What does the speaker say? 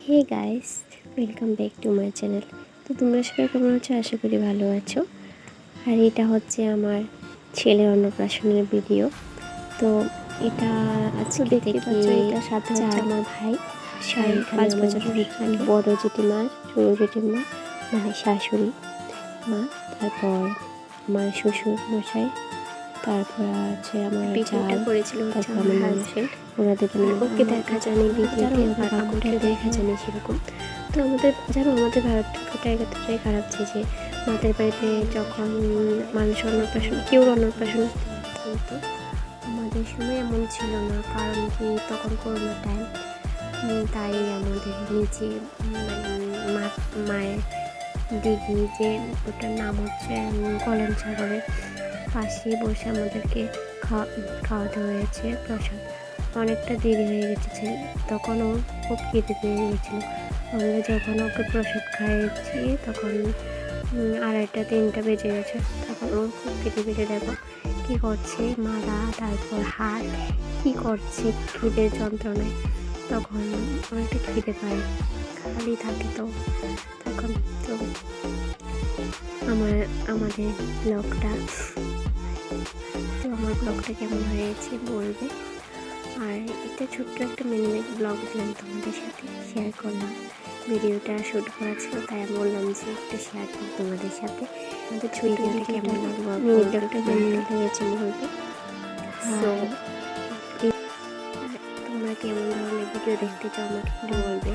Hey guys, welcome back to my channel. তো তোমরা সবাই কেমন আছো? আশা করি ভালো আছো। আর এটা হচ্ছে আমার ছেলের অন্নপ্রাশনের ভিডিও। তো এটা আজকে দেখতে পাচ্ছ, এটা সাথে হচ্ছে আমার ভাই, 5 বছরের বড় জেঠিমা, ছোট জেঠিমা মানে শাশুড়ি মা, তারপর আমার শ্বশুর মশাই, তারপর আছে আমার ভিডিওটা করেছিল হচ্ছে আমার হাজবেন্ড। ওরা দুজন ওকে দেখা যায়নি ভিডিওতে, আর আমাকে দেখা যায়নি সেরকম। তো আমাদের ভারতটা এতটাই খারাপ যে মাদের বাড়িতে যখন মানুষ অন্নপ্রাশন, কেউ অন্নপ্রাশন, কিন্তু আমাদের সময় এমন ছিল না, কারণ কি তখন করোনা টাইম। তাই আমাদের নিচে মায়ের দিদি, যে ওটার নাম হচ্ছে কলম সাগরের পাশে বসে আমাদেরকে খাওয়াতে হয়েছে প্রসাদ। অনেকটা দেরি হয়ে গেছে, তখন ও খুব কেঁদে পেয়ে গেছিলো। আমরা যখন ওকে প্রসাদ খাইয়েছি তখন 2:30-3টা বেজে গেছে। তখন ও খুব কেঁদে পেয়ে, দেখো কী করছে, মাথা তারপর হাত কী করছে খিদের যন্ত্রণায়। তখন অনেকটা খিদে পায়, খালি থাকে। তো তখন তো আমাদের ব্লগটা কেমন হয়েছে বলবে। আর এটা ছোট্ট একটা মিনি ব্লগ দিলাম, তোমাদের সাথে শেয়ার করলাম। ভিডিওটা শ্যুট করা ছিল, তাই আমি বললাম যে একটু শেয়ার করি তোমাদের সাথে। আমাদের ভিডিওটা কেমন লাগলো, মিনি ব্লগটা কেমন লেগেছে বলবে। সো তোমরা কেমন ধরনের ভিডিও দেখতে চাও আমাকে একটু বলবে।